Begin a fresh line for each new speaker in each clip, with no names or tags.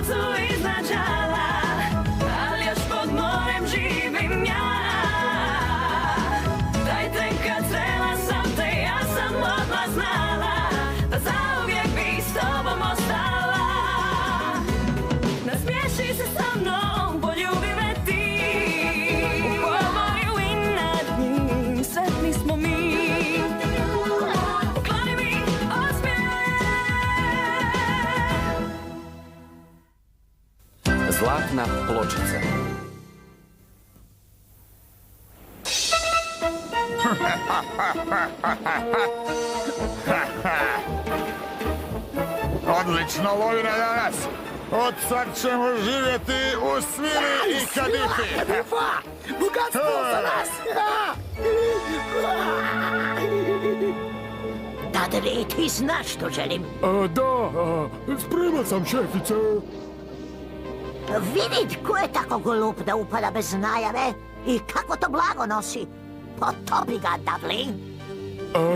suncu iznad žala, ali još pod morem živim ja. Dajte kad srela sam te, ja sam odmah znala da zauvijek bi s tobom ostala. Nasmiješi se sa mnom, poljubi me ti, u pomoru i nad njim sretni smo mi. Pokloni mi osmijeh.
Zlatna pločica.
Odlično lovina danas. Od sad ćemo živjeti u svili i kadifi.
Bogatstvo za nas! Dadri, ti znaš što želim.
Da, spreman sam, šefice.
Vidi ko je tako glup da upada bez najave i kako to blago nosi. Potopi ga, Dudley.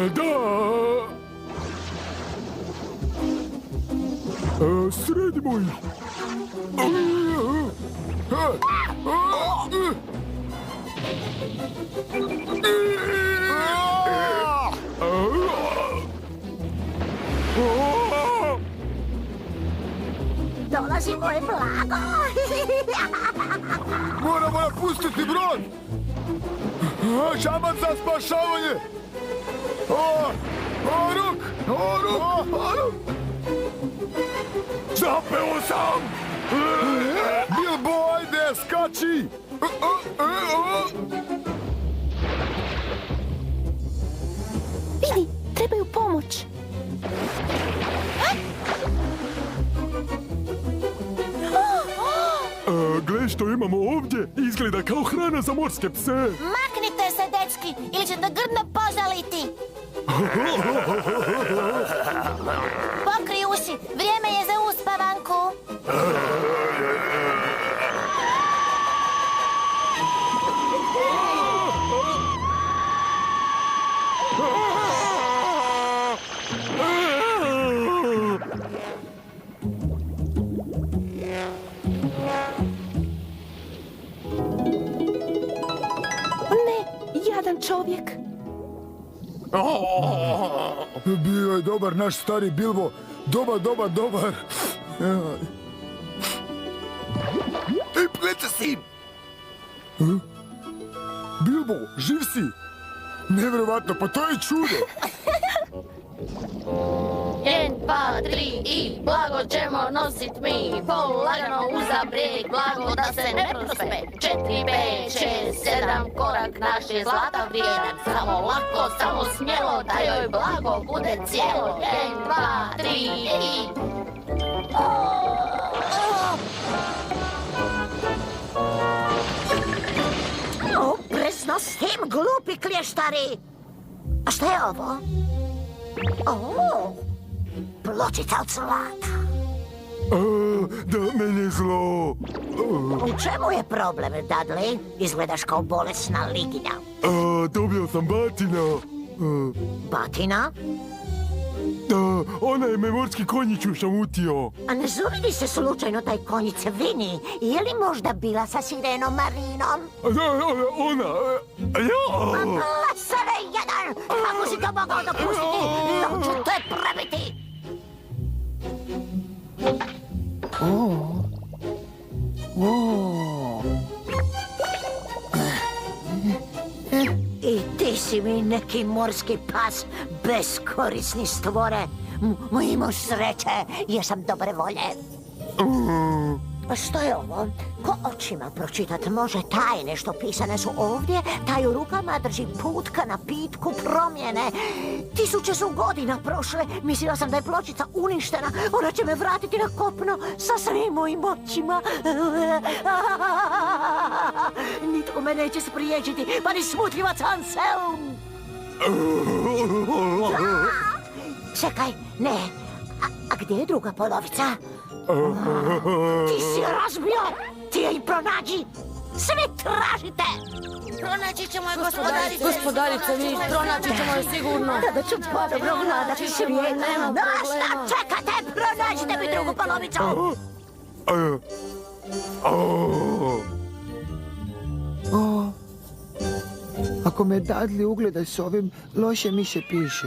Da. Sredimo ih.
Dolazi moje blago.
Moramo napustiti brod. Šaman za spašavanje. Ruk. Zapeo sam. Bilbo, ajde, skači.
Vidi, trebaju pomoć.
Gle što imamo ovdje, izgleda kao hrana za morske pse.
Maknite se, dečki, ili ćete grdno požaliti. Pokri uši, vrijeme je za uspavanku. Jadan čovjek.
Bio je dobar naš stari Bilbo. Dobar. Ej, plete si! Bilbo, živ si! Nevjerovatno, pa to je čudo!
1, 2, 3 i blago ćemo nosit mi. Polagano uza brijeg, blago da se ne prospe. 4, 5, 6, 7, korak naš je zlata vrijedan. Samo lako, samo smjelo, da joj blago bude cijelo. 1, 2, 3 i...
Oprezno s tim, glupi klještari! A šta je ovo? Pločica od zlata.
Da, meni je zlo.
U čemu je problem, Dudley? Izgledaš kao bolesna liginja.
Dobio sam batina.
Batina?
Ona je me morski konjić ušamutio.
A ne zove li se slučajno taj konjice Vini? Je li možda bila sa sirenom Marinom?
Ona...
A blasave jedan! Kako si to mogao dopustiti? Ja ću te prebiti! I ti si mi neki morski pas, beskorisni stvore. Imaš sreće, jesam dobre volje. A što je ovo? Ko očima pročitat može tajne što pisane su ovdje, taj u rukama drži put ka napitku promjene. 1000 su godina prošle, mislila sam da je pločica uništena, ona će me vratiti na kopno sa svim mojim moćima. Nitko me neće spriječiti, pa ni smutljivac Anselm. Čekaj, ne, a gdje je druga polovica? Ti si je razbio! Ti je i pronađi! Svi tražite!
Pronaći ćemo je, gospodarice.
Gospodarice, mi pronaći ćemo je sigurno.
Tada ću podobno vladati svijet. No, šta čekate? Pronađite mi drugu polovicu!
Ako me Dudley ugleda s ovim, loše mi se piše.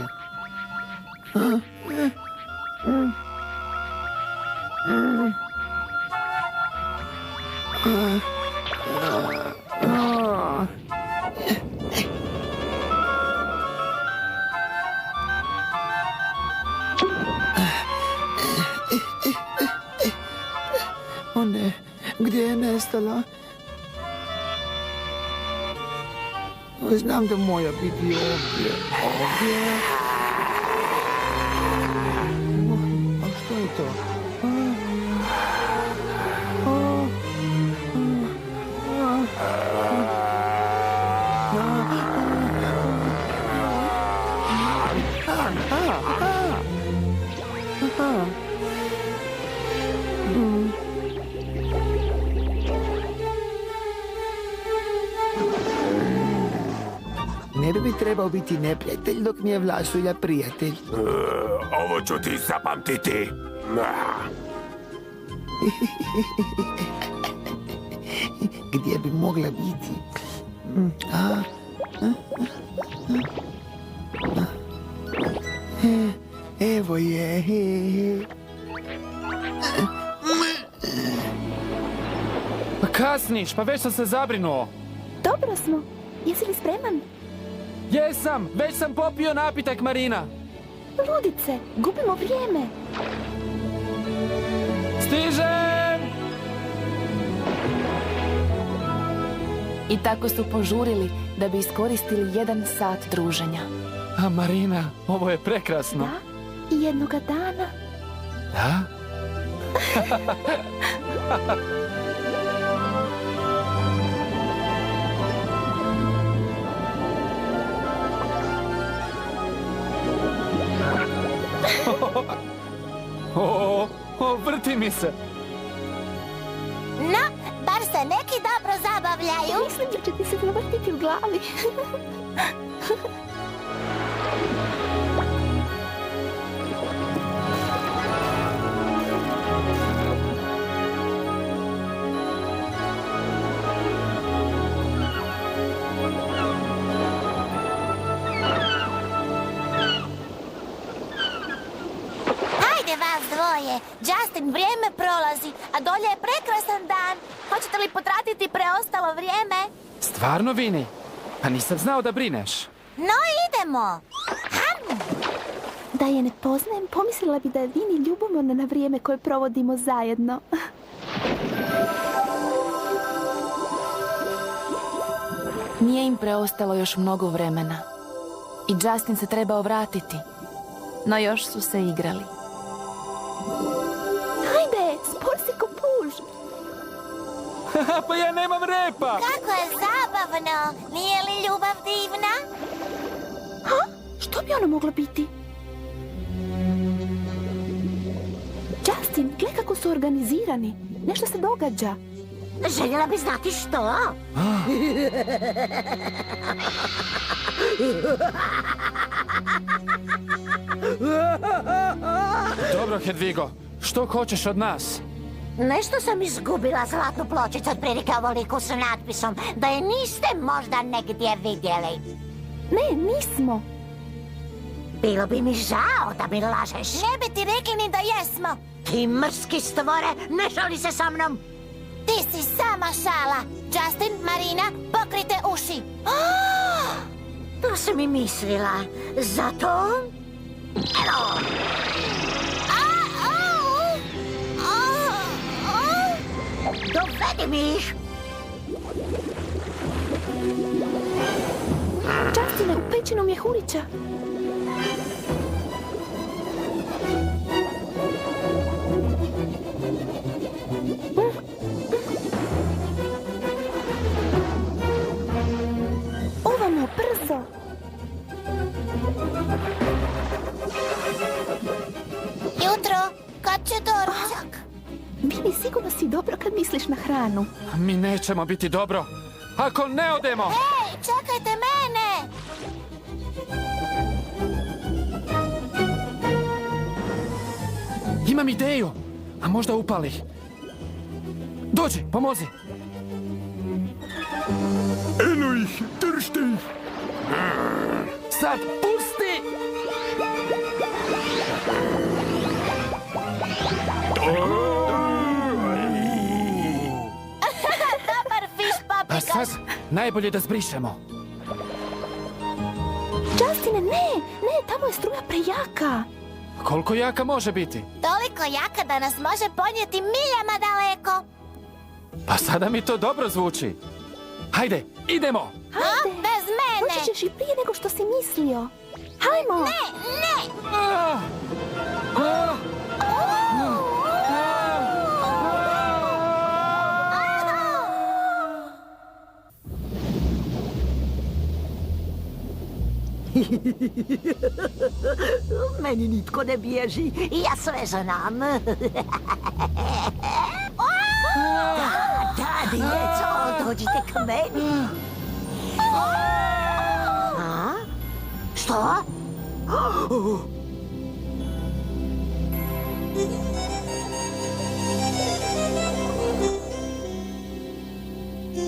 O ne, gdje je nestala? Znam da moja biti ovdje. A što je to? Ne bi mi trebao biti neprijatelj dok mi je Vlasulja prijatelj.
Ovo ću ti zapamtiti.
Gdje bi mogla biti? Evo je.
Pa kasniš, pa već sam se zabrinuo.
Dobro smo. Jesi li spreman?
Jesam, već sam popio napitak, Marina.
Ludice, gubimo vrijeme.
Stižem!
I tako su požurili da bi iskoristili 1 sat druženja.
A Marina, ovo je prekrasno.
Da, i jednoga dana.
Da? Vrti mi se.
No, bar se neki dobro zabavljaju. Mislim da će ti se zavrtiti u glavi. Dvoje. Justin, vrijeme prolazi, a dolje je prekrasan dan. Hoćete li potratiti preostalo vrijeme?
Stvarno, Vini? Pa nisam znao da brineš.
No, idemo. Da je ne poznajem, pomislila bi da je Vini ljubomorna na vrijeme koje provodimo zajedno.
Nije im preostalo još mnogo vremena. I Justin se trebao vratiti. No još su se igrali.
Hajde, spor si ko puž.
Pa ja nemam repa!
Kako je zabavno! Nije li ljubav divna? Ha? Što bi ono moglo biti? Justin, gledaj kako su organizirani. Nešto se događa.
Željela bi znati što?
Dobro, Hedvigo, što hoćeš od nas?
Nešto sam izgubila zlatnu pločicu otprilike ovoliku s natpisom. Da je niste možda negdje vidjeli.
Ne, nismo.
Bilo bi mi žao da mi lažeš.
Ne bi ti rekli ni da jesmo.
Ti mrski stvore, ne šali se sa mnom.
Ti si sama šala. Justin, Marina, pokrite uši.
To sam i mislila. Zato... Evo! Dovedi mi ih!
Justine, u pećinu mjehurića. Ovamo, brzo! Jutro, kad će doručak? Vini, sigurno si dobro kad misliš na hranu.
Mi nećemo biti dobro ako ne odemo!
Hej, čekajte mene!
Imam ideju, a možda upali. Dođi, pomozi.
Eno ih, držite ih.
Sad, pusti!
Dobar fiš,
A
paprika.
sad, najbolje da zbrišemo.
Justine, ne, tamo je struja prejaka.
Koliko jaka može biti?
Toliko jaka da nas može ponijeti miljama daleko.
Pa sada mi to dobro zvuči. Hajde, idemo!
A, bez mene.
Doći ćeš i prije nego što si mislio. Hajmo!
Ne.
Meni nitko ne bježi, ja sve znam. Da, djeco, dođite k meni. A? Što?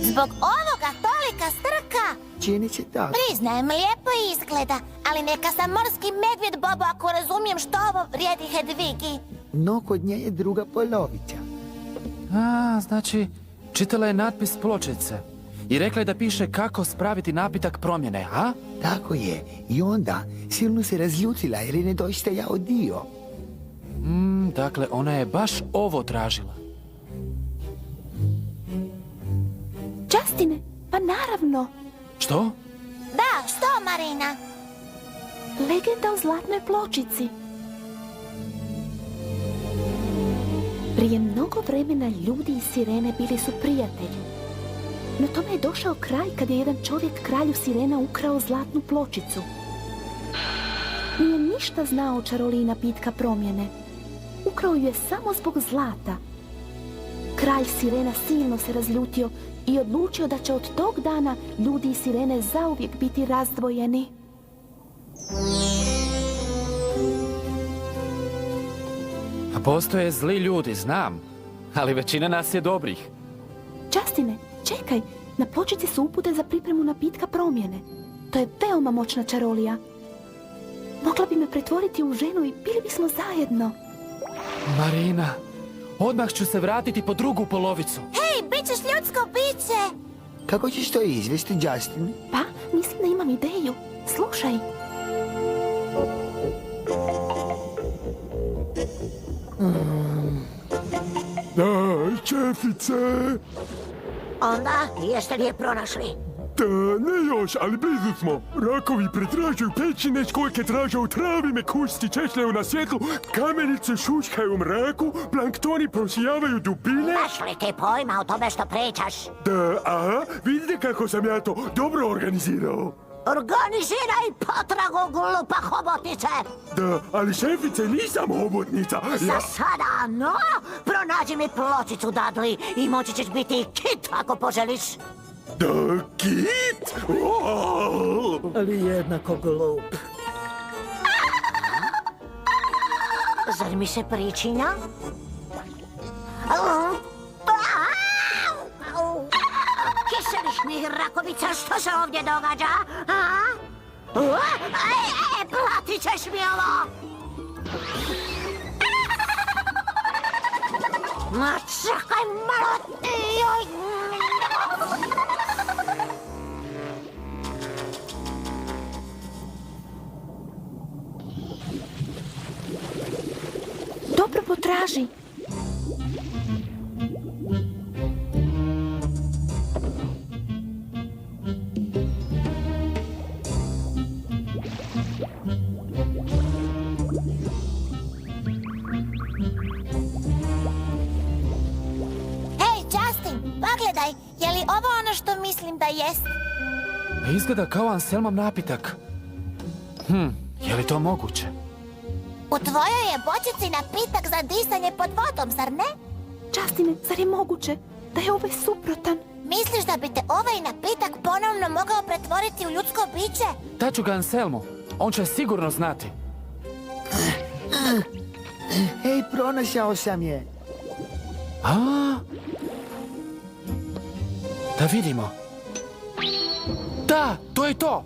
Zbog ovoga tolika strka.
Čini se tako.
Priznajem, lijepo izgleda, ali neka sam morski medvjed, Bobo, ako razumijem što ovo vrijedi Hedvigi.
No, kod nje je druga polovica.
Znači, čitala je natpis pločice i rekla je da piše kako spraviti napitak promjene, a?
Tako je. I onda silno se razljutila jer je nedostajao dio.
Dakle, ona je baš ovo tražila.
Justine, pa naravno.
Što?
Da, što, Marina?
Legenda o zlatnoj pločici. Prije mnogo vremena ljudi i sirene bili su prijatelji. No tome je došao kraj kad je jedan čovjek kralju sirena ukrao zlatnu pločicu. Nije ništa znao o čaroliji napitka promjene. Ukrao ju je samo zbog zlata. Kralj sirena silno se razljutio i odlučio da će od tog dana ljudi i sirene zauvijek biti razdvojeni.
A postoje zli ljudi, znam, ali većina nas je dobrih.
Justine, čekaj, na pločici su upute za pripremu napitka promjene. To je veoma moćna čarolija. Mogla bi me pretvoriti u ženu i bili bismo zajedno.
Marina, odmah ću se vratiti po drugu polovicu.
Hej, bit ćeš ljudsko biće.
Kako ćeš to izvesti, Justin?
Pa, mislim da imam ideju. Slušaj.
Daj, čefice.
Onda, jeste li je pronašli?
Da, ne još, ali blizu smo. Rakovi pretražuju pećine, školjke traže u travi, mekušci češljaju na svjetlu, kamenice šuškaju u mraku, planktoni prosijavaju dubine.
Imaš li ti pojma o tome što pričaš?
Da, aha, vidite kako sam ja to dobro organizirao.
Organiziraj potragu, glupa hobotnice!
Da, ali šefice, nisam hobotnica.
Za sada, no, pronađi mi pločicu, Dudley, i moći ćeš biti kit ako poželiš.
Da, kit?
Ali jednako glup. Zar mi se pričinja? Kiseliš mi, rakovica, što se ovdje događa? Platit ćeš mi ovo! Ma čekaj malo ti!
Dobro potraži.
Hej, Justin, pogledaj, je li ovo ono što mislim da jest?
Izgleda kao Anselmov napitak. Je li to moguće?
U tvojoj je bočici napitak za disanje pod vodom, zar ne?
Justine, zar je moguće da je ovaj suprotan?
Misliš da bi te ovaj napitak ponovno mogao pretvoriti u ljudsko biće?
Daću ga Anselmu. On će sigurno znati.
Hej, pronašao sam je.
vidimo. Da, to je to.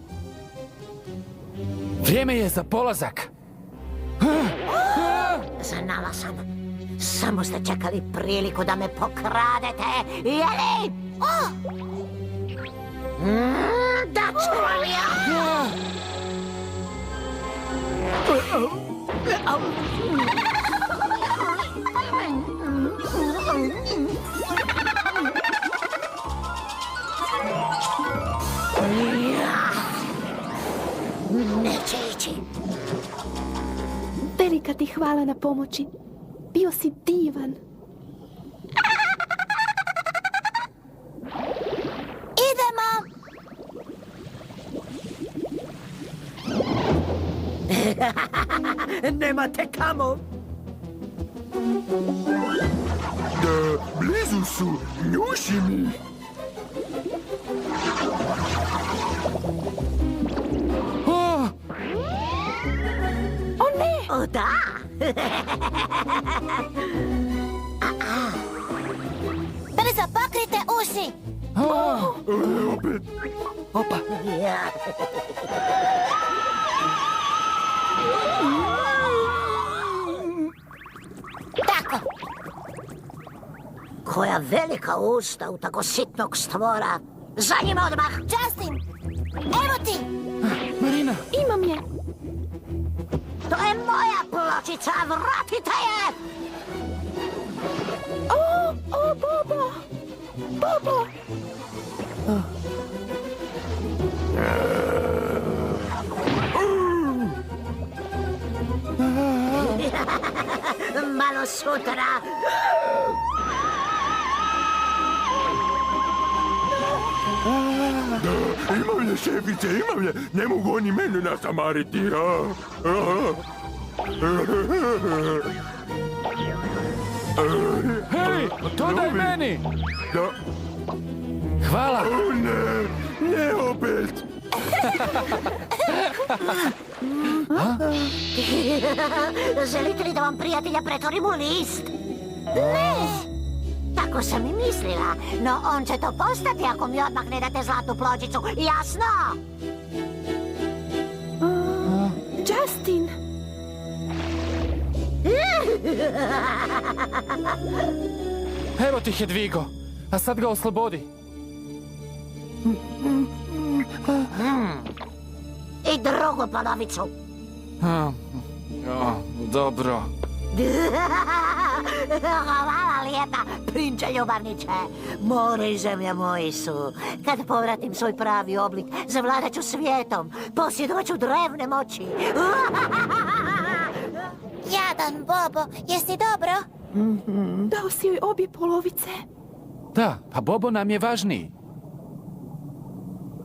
Vrijeme je za polazak.
Znala sam. Samo ste čekali priliku da me pokradete, jeli? Da ću vam ja! Neće ići.
Velika ti hvala na pomoći. Bio si divan.
Idemo! Nemate kamo.
Da, blizu su, njuši mi.
O ne!
O da! Brzo pokrite uši!
Opet.
Opa.
Tako! Koja velika usta u tako sitnog stvora! Za njima odmah! Justin! Evo ti!
Marina!
Imam je!
To je moja pločica! Vratite je!
O, Bobo! Bobo!
Malo sutra!
Da, imam je, šefice, imam je. Ne mogu oni mene nasamariti.
Hej, to daj meni!
Da.
Hvala!
O ne, ne opet.
Želite li da vam prijatelja pretvorim u list? Ne! Tako sam i mislila, no on će to postati ako mi odmah ne date zlatnu pločicu, jasno?
Justin!
Evo ti, Hedvigo, a sad ga oslobodi.
I drugu polovicu.
Dobro.
Hvala lijepa, prinče ljubavniče. More i zemlja moji su. Kad povratim svoj pravi oblik, zavladat ću svijetom. Posjedovat ću drevne moći. Jadan, Bobo, jesi dobro?
Dao si joj obje polovice.
Da, pa Bobo nam je važniji.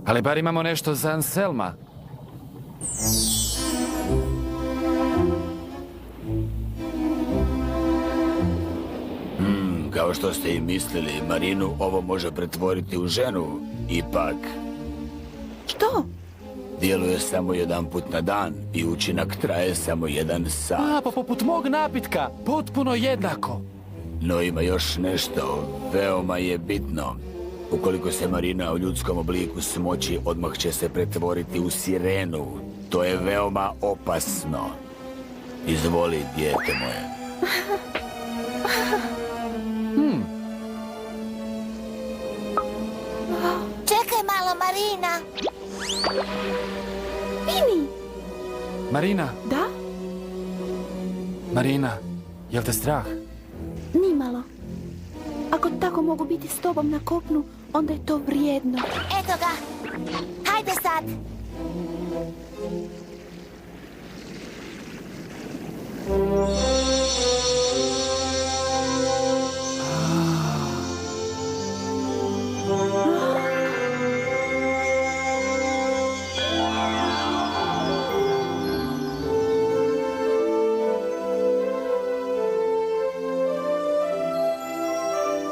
Ali bar imamo nešto za Anselma.
Kao što ste i mislili, Marinu ovo može pretvoriti u ženu. Ipak,
Što?
djeluje samo jedan put na dan i učinak traje samo 1 sat.
Pa poput mog napitka, potpuno jednako.
No ima još nešto, veoma je bitno. Ukoliko se Marina u ljudskom obliku smoći, odmah će se pretvoriti u sirenu. To je veoma opasno. Izvoli, dijete moje.
Čekaj malo, Marina.
Vini!
Marina,
Da?
Marina, jel te strah?
Nimalo. Ako tako mogu biti s tobom na kopnu, onda je to vrijedno.
Eto ga. Hajde sad.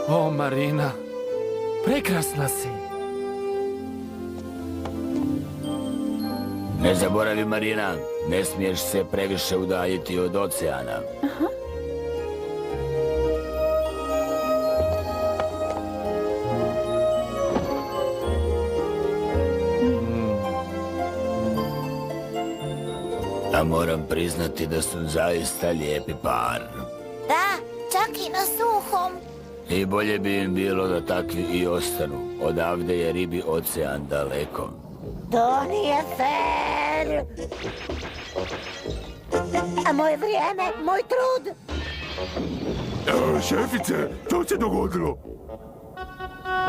O, Marina, prekrasna si.
Ne zaboravi, Marina, ne smiješ se previše udaljiti od oceana. moram priznati da su zaista lijepi par.
Da, čak i na suhom.
I bolje bi im bilo da takvi i ostanu. Odavde je ribi ocean daleko.
To nije fair. A moje vrijeme, moj trud.
Šefice, što se dogodilo?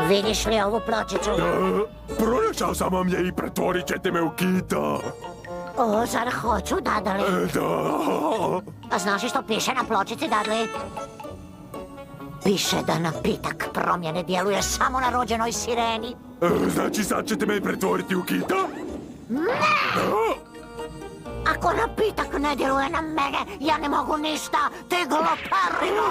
Vidiš li ovu pločicu?
Pronašao sam vam je i pretvorit ćete me u kita.
O, zar hoću, Dudley?
Da.
A znaš li što piše na pločici, Dudley? Piše da napitak promjene djeluje samo na rođenoj sireni.
Znači sad ćete me pretvoriti u kita?
Ne! Ako napitak ne djeluje na mene, ja ne mogu ništa, ti gluparino!